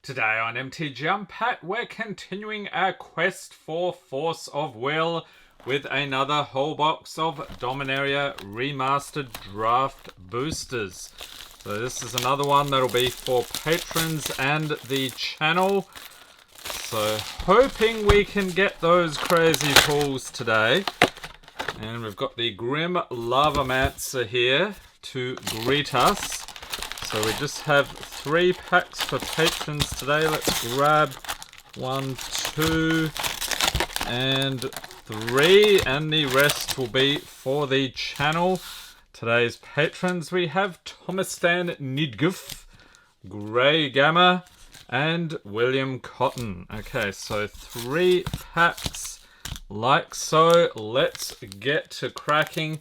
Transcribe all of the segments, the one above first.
Today on MTG Unpacked, we're continuing our quest for Force of Will with another whole box of Dominaria Remastered Draft Boosters. So this is another one that'll be for patrons and the channel. So hoping we can get those crazy pulls today. And we've got the Grim Lavamancer here to greet us. So we just have 3 packs for patrons today. Let's grab 1, 2, and 3, and the rest will be for the channel. Today's patrons, we have Thomastan Nidguf, Grey Gamma, and William Cotton. Okay, so 3 packs like so. Let's get to cracking.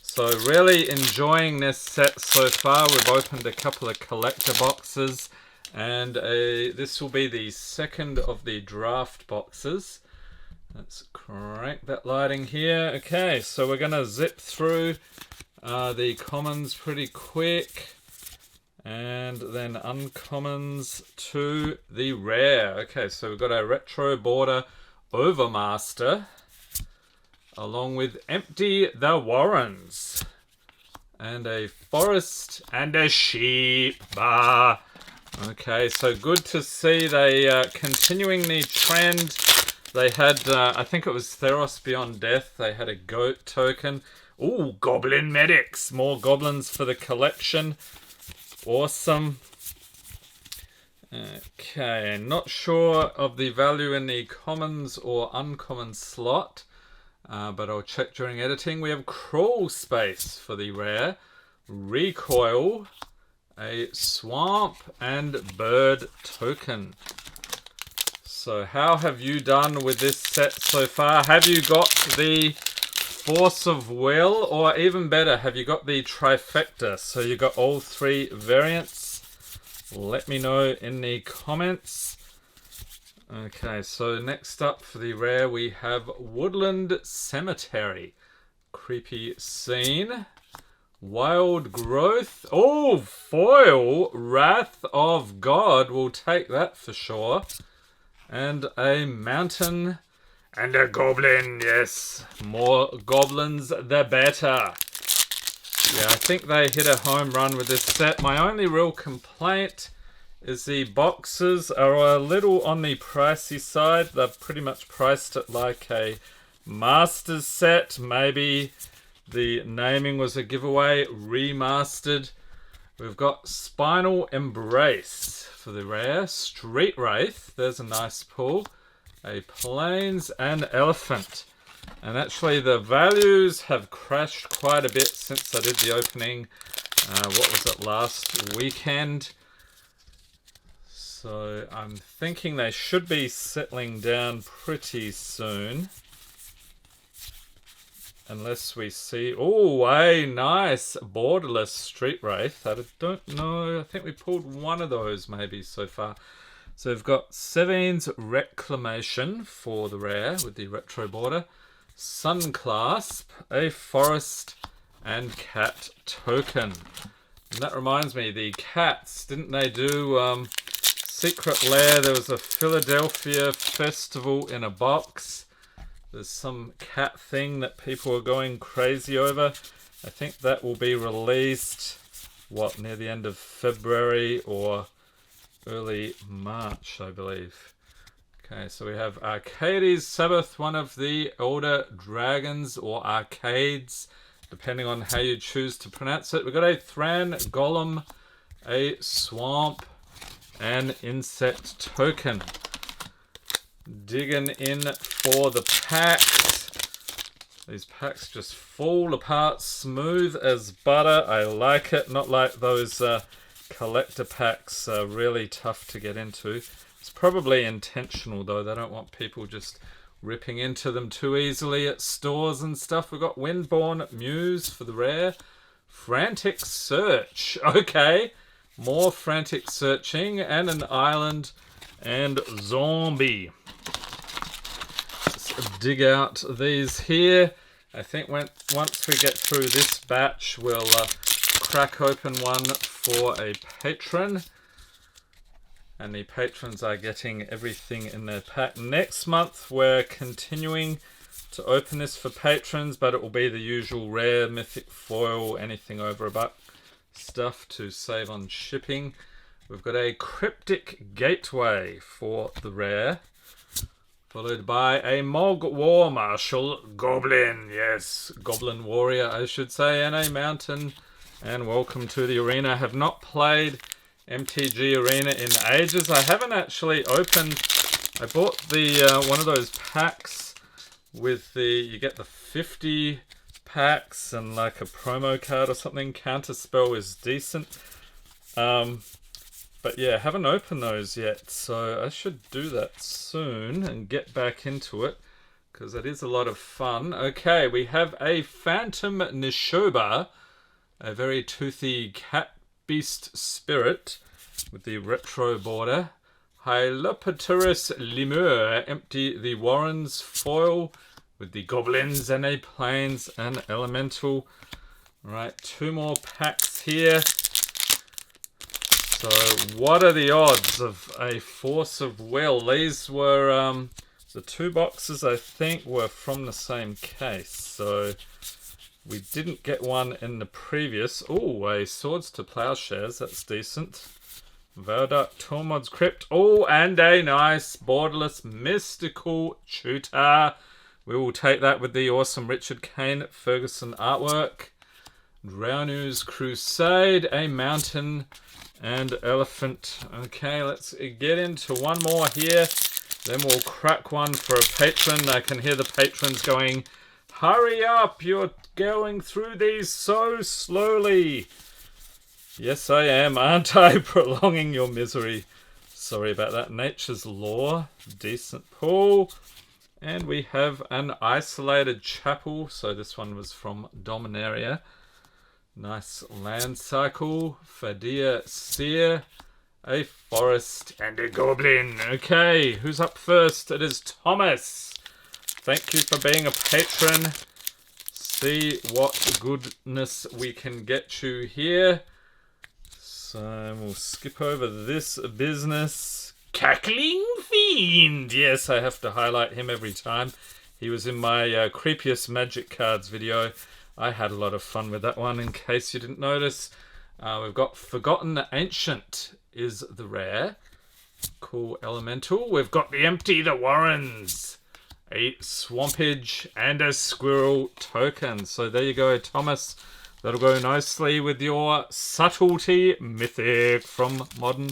So really enjoying this set so far. We've opened a couple of collector boxes, and this will be the second of the draft boxes. Let's crank that lighting here. Okay, so we're going to zip through the commons pretty quick, and then uncommons to the rare. Okay, so we've got a Retro Border Overmaster, along with Empty the Warrens, and a Forest and a Sheep Bar. Okay, so good to see they continuing the trend. They had, I think it was Theros Beyond Death, they had a goat token. Ooh, Goblin Medics, more goblins for the collection. Awesome. Okay, not sure of the value in the commons or uncommon slot. But I'll check during editing. We have Crawl Space for the rare, Recoil, a Swamp, and Bird token. So how have you done with this set so far? Have you got the Force of Will, or even better, have you got the Trifecta? So you got all 3 variants. Let me know in the comments. Okay, so next up for the rare we have Woodland Cemetery, Creepy Scene, Wild Growth, oh, foil, Wrath of God, we'll take that for sure, and a Mountain and a Goblin, yes, more goblins the better. Yeah, I think they hit a home run with this set. My only real complaint is the boxes are a little on the pricey side. They're pretty much priced at like a Masters set. Maybe the naming was a giveaway. Remastered. We've got Spinal Embrace for the rare. Street Wraith. There's a nice pull. A Plains and Elephant. And actually the values have crashed quite a bit since I did the opening. What was it, last weekend? So I'm thinking they should be settling down pretty soon. Unless we see... oh, a nice Borderless Street Wraith. I don't know. I think we pulled one of those maybe so far. So we've got Seveen's Reclamation for the rare with the Retro Border. Sunclasp, a Forest and Cat token. And that reminds me, the cats, didn't they do... Secret Lair, there was a Philadelphia festival in a box. There's some cat thing that people are going crazy over. I think that will be released, what, near the end of February or early March, I believe. Okay, so we have Arcades Sabbath, one of the Elder Dragons, or Arcades, depending on how you choose to pronounce it. We've got a Thran Golem, a Swamp, and Insect token. Digging in for the packs. These packs just fall apart smooth as butter. I like it. Not like those collector packs, really tough to get into. It's probably intentional though. They don't want people just ripping into them too easily at stores and stuff. We've got Windborn Muse for the rare. Frantic Search. Okay. More frantic searching, and an island and zombie. Let's dig out these here. I think once we get through this batch, we'll crack open one for a patron. And the patrons are getting everything in their pack. Next month, we're continuing to open this for patrons, but it will be the usual rare, mythic, foil, anything over $1 stuff to save on shipping. We've got a Cryptic Gateway for the rare, followed by a Mog War Marshal Goblin. Yes, Goblin Warrior, I should say, and a Mountain. And welcome to the arena. I have not played MTG Arena in ages. I haven't actually opened. I bought the one of those packs with the, you get the 50 packs and like a promo card or something. Counterspell is decent. But yeah, haven't opened those yet, so I should do that soon and get back into it because it is a lot of fun. Okay, we have a Phantom Nishoba, a very toothy cat beast spirit with the retro border. Hylopaterus Lemur, empty the Warrens foil with the goblins and a plains and elemental. Right, 2 more packs here. So what are the odds of a Force of Will? These were the 2 boxes, I think, were from the same case. So we didn't get one in the previous. Oh, a Swords to Plowshares. That's decent. Valdark Tormod's Crypt. Oh, and a nice Borderless Mystical Tutor. We will take that with the awesome Richard Kane Ferguson artwork. Drownu's Crusade. A Mountain and Elephant. Okay, let's get into one more here. Then we'll crack one for a patron. I can hear the patrons going, hurry up, you're going through these so slowly. Yes, I am, aren't I? Prolonging your misery. Sorry about that. Nature's Law. Decent pull. And we have an Isolated Chapel. So this one was from Dominaria. Nice land cycle. Fadia Seer. A Forest and a Goblin. Okay, who's up first? It is Thomas. Thank you for being a patron. See what goodness we can get you here. So we'll skip over this business. Cackling Fiend. Yes, I have to highlight him every time. He was in my creepiest Magic Cards video. I had a lot of fun with that one, in case you didn't notice. We've got Forgotten Ancient is the rare. Cool elemental. We've got the Empty the Warrens. A Swampage and a Squirrel token. So there you go, Thomas. That'll go nicely with your Subtlety Mythic from Modern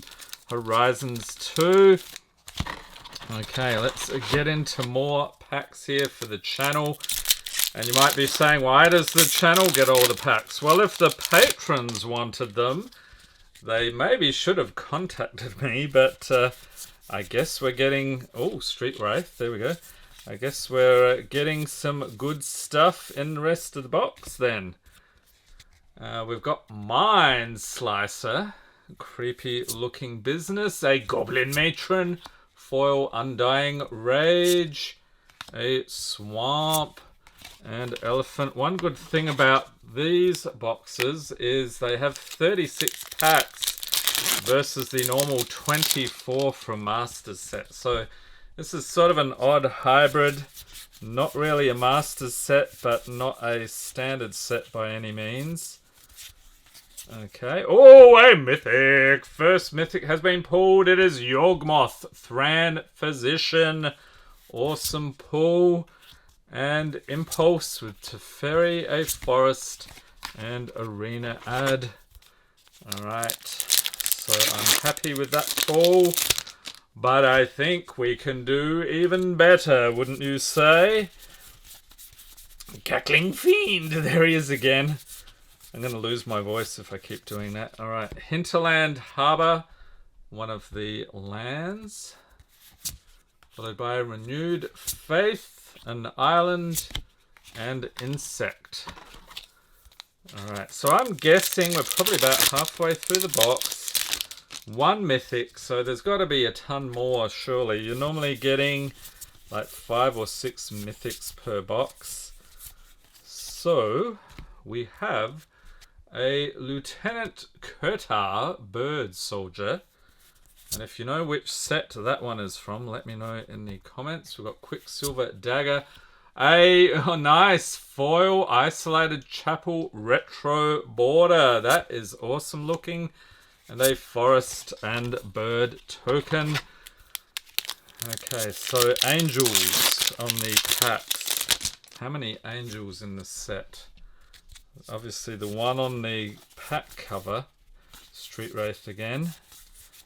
Horizons 2. Okay, let's get into more packs here for the channel. And you might be saying, why does the channel get all the packs? Well, if the patrons wanted them, they maybe should have contacted me, but I guess we're getting... Oh, Street Wraith, there we go. I guess we're getting some good stuff in the rest of the box then. We've got Mind Slicer, creepy looking business, a Goblin Matron, foil Undying Rage, a Swamp, and Elephant. One good thing about these boxes is they have 36 packs versus the normal 24 from Masters set. So this is sort of an odd hybrid. Not really a Masters set, but not a standard set by any means. Okay. Oh, a Mythic! First Mythic has been pulled. It is Yawgmoth, Thran Physician. Awesome pull. And Impulse with Teferi, a Forest, and Arena Ad. Alright. So I'm happy with that pull. But I think we can do even better, wouldn't you say? Cackling Fiend! There he is again. I'm going to lose my voice if I keep doing that. Alright, Hinterland Harbour, one of the lands. Followed by Renewed Faith, an island, and Insect. Alright, so I'm guessing we're probably about halfway through the box. One Mythic, so there's got to be a ton more, surely. You're normally getting like 5 or 6 Mythics per box. So, we have a Lieutenant Kurtar Bird Soldier. And if you know which set that one is from, let me know in the comments. We've got Quicksilver Dagger. Nice foil isolated chapel retro border. That is awesome looking. And a forest and bird token. Okay, so angels on the packs. How many angels in the set? Obviously the one on the pack cover. Street Wraith again.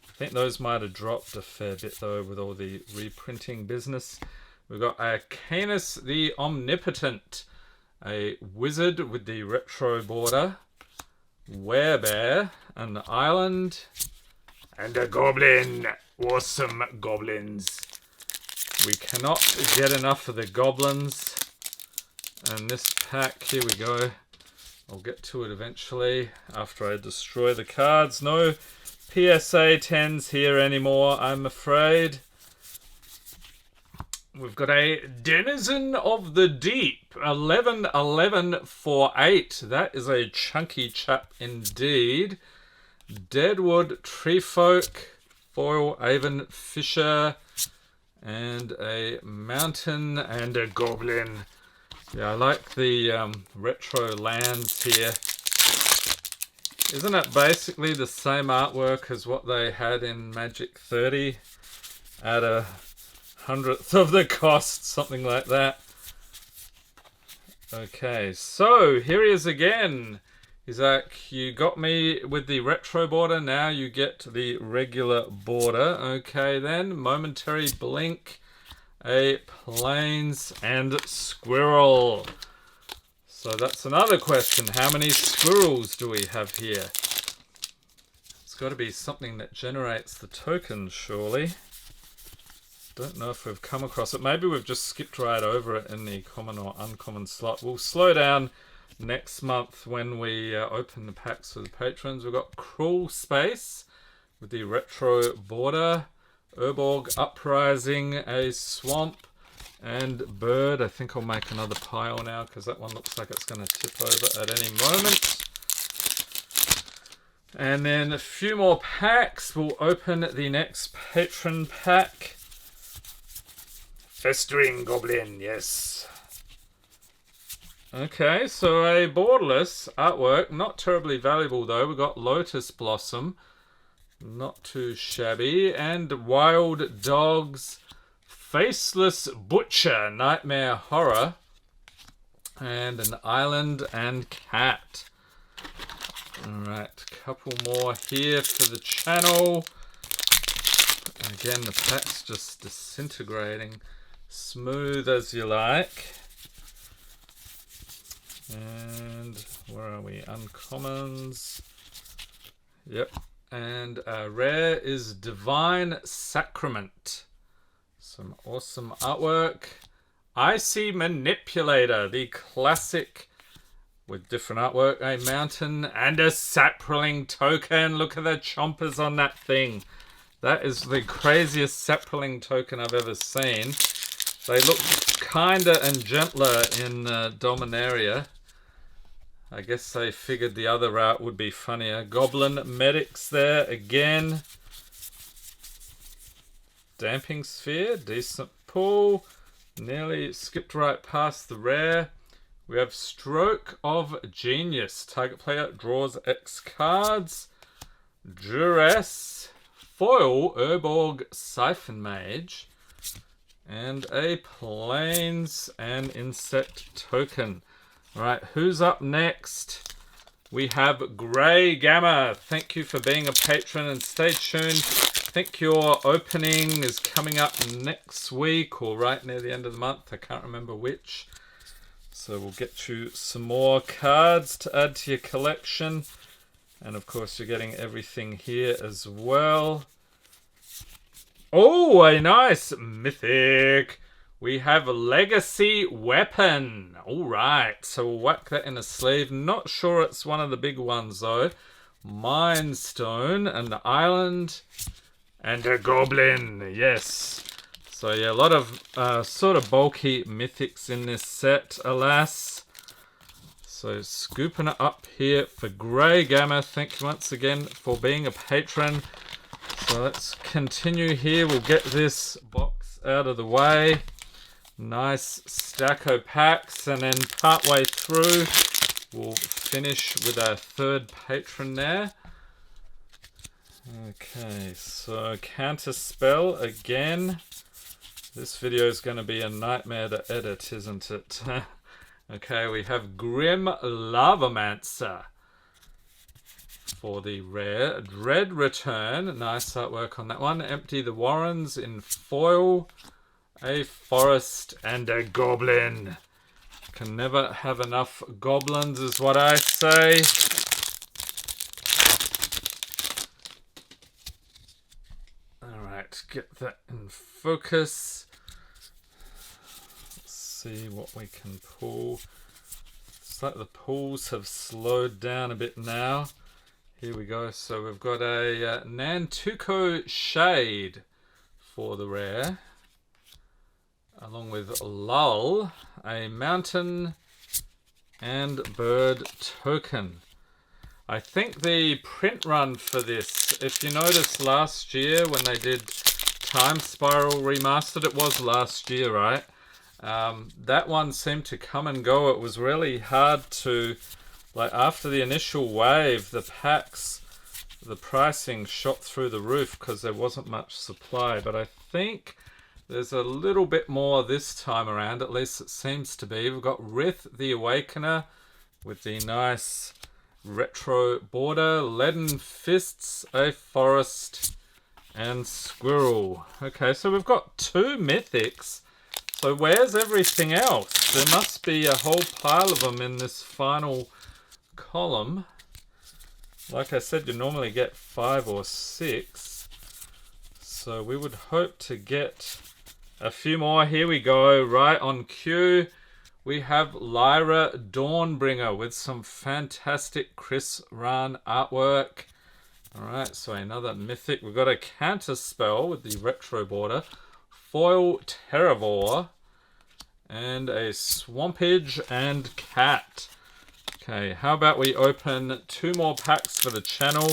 I think those might have dropped a fair bit though with all the reprinting business. We've got a Canis the Omnipotent, a wizard with the retro border, Werebear, an island, and a goblin. Awesome goblins. We cannot get enough of the goblins. And this pack, here we go. I'll get to it eventually after I destroy the cards. No PSA 10s here anymore, I'm afraid. We've got a Denizen of the Deep, 11/11 for 8. That is a chunky chap indeed. Deadwood Treefolk, foil Avon Fisher, and a mountain and a goblin. Yeah, I like the retro lands here. Isn't it basically the same artwork as what they had in Magic 30 at a 100th of the cost, something like that? Okay, so here he is again. He's like, you got me with the retro border, now you get the regular border. Okay then, momentary blink, a plains and squirrel. So that's another question. How many squirrels do we have here? It's got to be something that generates the tokens, surely. Don't know if we've come across it. Maybe we've just skipped right over it in the common or uncommon slot. We'll slow down next month when we open the packs for the patrons. We've got Cruel Space with the retro border, Urborg Uprising, a swamp, and bird. I think I'll make another pile now because that one looks like it's going to tip over at any moment. And then a few more packs. We'll open the next patron pack. Festering Goblin, yes. Okay, so a borderless artwork. Not terribly valuable though. We've got Lotus Blossom. Not too shabby. And Wild Dogs. Faceless Butcher, Nightmare Horror, and an Island and Cat. Alright, couple more here for the channel. Again, the pack's just disintegrating. Smooth as you like. And where are we? Uncommons. Yep. And rare is Divine Sacrament. Some awesome artwork. Icy Manipulator, the classic with different artwork. A mountain and a sapling token. Look at the chompers on that thing. That is the craziest sapling token I've ever seen. They look kinder and gentler in Dominaria. I guess they figured the other route would be funnier. Goblin Medics there again. Damping Sphere, decent pull. Nearly skipped right past the rare. We have Stroke of Genius. Target player draws X cards. Duress. Foil Urborg Siphon Mage. And a Plains and Insect token. Alright, who's up next? We have Grey Gamma. Thank you for being a patron and stay tuned. I think your opening is coming up next week or right near the end of the month. I can't remember which. So we'll get you some more cards to add to your collection. And of course you're getting everything here as well. Oh, a nice mythic. We have Legacy Weapon. Alright, so we'll whack that in a sleeve. Not sure it's one of the big ones though. Mind Stone and the Island. And a Goblin, yes. So yeah, a lot of sort of bulky mythics in this set, alas. So scooping it up here for Grey Gamma. Thank you once again for being a patron. So let's continue here. We'll get this box out of the way. Nice stack of packs, and then partway through we'll finish with our third patron there. Okay, so Counterspell again. This video is going to be a nightmare to edit, isn't it? Okay, we have Grim Lavamancer for the rare. Dread Return, nice artwork on that one. Empty the Warrens in foil. A forest and a goblin. Can never have enough goblins is what I say. Alright, get that in focus. Let's see what we can pull. It's like the pulls have slowed down a bit now. Here we go. So we've got a Nantuko Shade for the rare. Along with Lull, a Mountain and Bird token. I think the print run for this, if you noticed last year when they did Time Spiral Remastered, it was last year, right? That one seemed to come and go. It was really hard to, like, after the initial wave, the packs, the pricing shot through the roof because there wasn't much supply. But I think there's a little bit more this time around, at least it seems to be. We've got Rith the Awakener with the nice retro border, Leaden Fists, a Forest, and Squirrel. Okay, so we've got 2 mythics. So where's everything else? There must be a whole pile of them in this final column. Like I said, you normally get 5 or 6. So we would hope to get a few more. Here we go, right on cue. We have Lyra Dawnbringer with some fantastic Chris Rahn artwork. Alright, so another mythic. We've got a Counterspell with the retro border. Foil Terravore. And a Swampage and Cat. Okay, how about we open 2 more packs for the channel.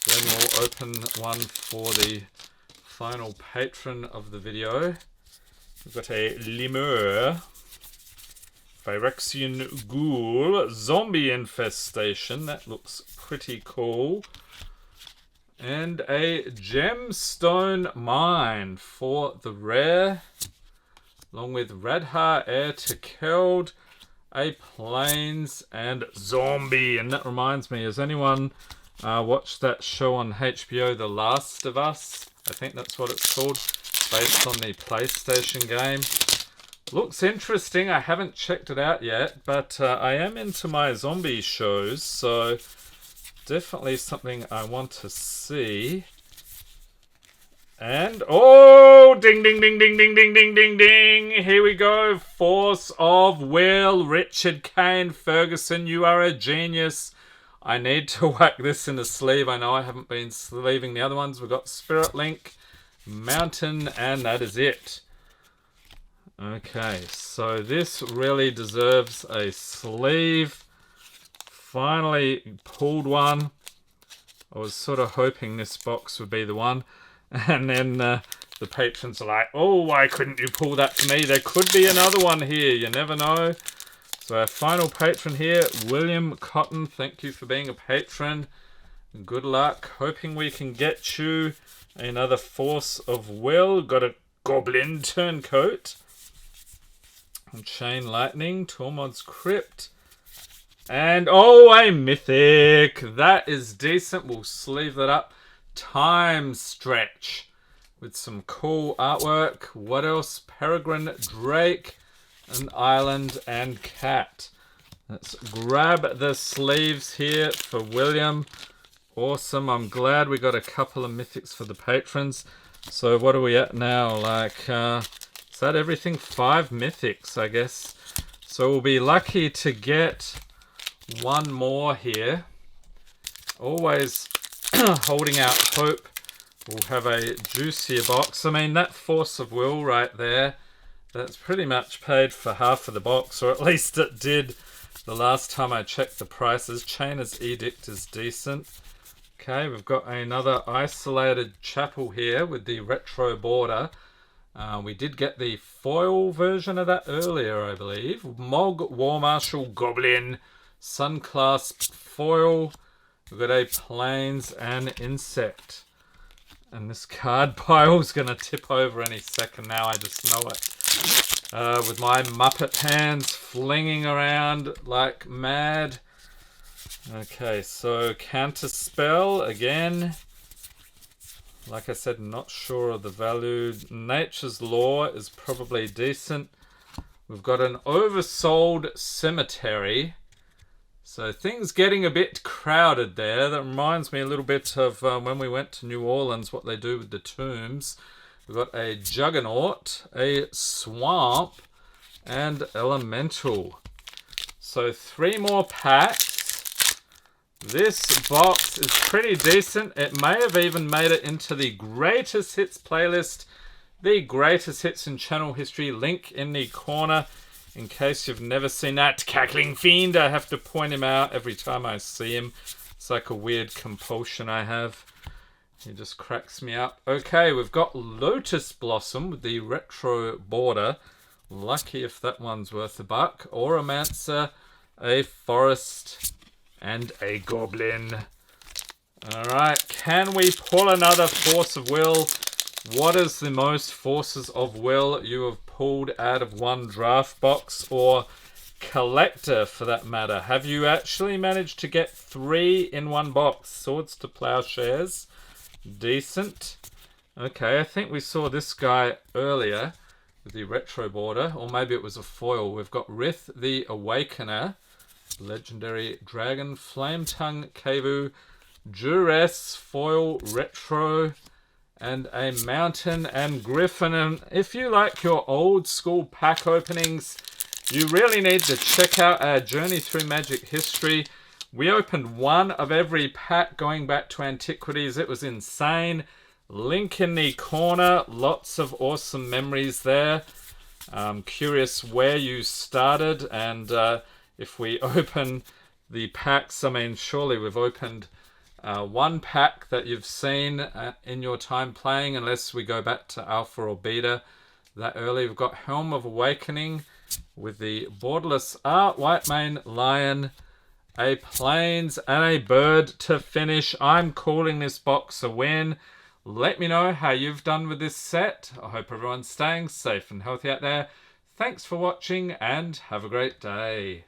Then we'll open one for the final patron of the video. We've got a Lemur, Phyrexian Ghoul, Zombie Infestation, that looks pretty cool, and a Gemstone Mine for the rare, along with Radha Heir to Keld, a Plains, and Zombie. And that reminds me, has anyone watched that show on HBO, The Last of Us? I think that's what it's called. Based on the PlayStation game. Looks interesting. I haven't checked it out yet, but I am into my zombie shows, so definitely something I want to see. And oh, ding ding ding ding ding ding ding ding ding. Here we go. Force of Will. Richard Kane Ferguson, you are a genius. I need to whack this in the sleeve. I know I haven't been sleeving the other ones. We've got Spirit Link, Mountain, and that is it. Okay, so this really deserves a sleeve. Finally pulled one. I was sort of hoping this box would be the one. And then the patrons are like, oh, why couldn't you pull that for me? There could be another one here. You never know. So our final patron here, William Cotton. Thank you for being a patron. Good luck. Hoping we can get you another Force of Will. Got a Goblin Turncoat. Chain Lightning. Tormod's Crypt. And, oh, a Mythic. That is decent. We'll sleeve that up. Time Stretch. With some cool artwork. What else? Peregrine Drake. An Island and Cat. Let's grab the sleeves here for William. Awesome. I'm glad we got a couple of mythics for the patrons. So what are we at now? Like, is that everything? 5 mythics, I guess. So we'll be lucky to get one more here. Always holding out hope we'll have a juicier box. I mean, that Force of Will right there, that's pretty much paid for half of the box, or at least it did the last time I checked the prices. Chainer's Edict is decent. Okay, we've got another isolated chapel here with the retro border. We did get the foil version of that earlier, I believe. Mog War Marshal Goblin Sunclasp foil. We've got a Plains and Insect. And this card pile's going to tip over any second now, I just know it. With my Muppet hands flinging around like mad. Okay, so counter spell again. Like I said, not sure of the value. Nature's Law is probably decent. We've got an oversold cemetery. So things getting a bit crowded there. That reminds me a little bit of when we went to New Orleans, what they do with the tombs. We've got a Juggernaut, a Swamp, and Elemental. So 3 more packs. This box is pretty decent. It may have even made it into the greatest hits playlist. The greatest hits in channel history. Link in the corner. In case you've never seen that cackling fiend, I have to point him out every time I see him. It's like a weird compulsion I have. He just cracks me up. Okay, we've got Lotus Blossom with the retro border. Lucky if that one's worth a buck. Oromancer, a Forest, and a Goblin. Alright, can we pull another Force of Will? What is the most Forces of Will you have pulled out of one draft box or collector for that matter? Have you actually managed to get 3 in one box? Swords to Plowshares. Decent. Okay, I think we saw this guy earlier with the retro border, or maybe it was a foil. We've got Rith the Awakener, legendary dragon, Flametongue Kavu, Duress foil retro, and a Mountain and Griffin. And if you like your old school pack openings, you really need to check out our Journey Through Magic history. We opened 1 of every pack going back to Antiquities. It was insane. Link in the corner. Lots of awesome memories there. I'm curious where you started, and if we open the packs, I mean, surely we've opened 1 pack that you've seen in your time playing, unless we go back to Alpha or Beta that early. We've got Helm of Awakening with the borderless art, White Mane Lion, a Plains, and a Bird to finish. I'm calling this box a win. Let me know how you've done with this set. I hope everyone's staying safe and healthy out there. Thanks for watching and have a great day.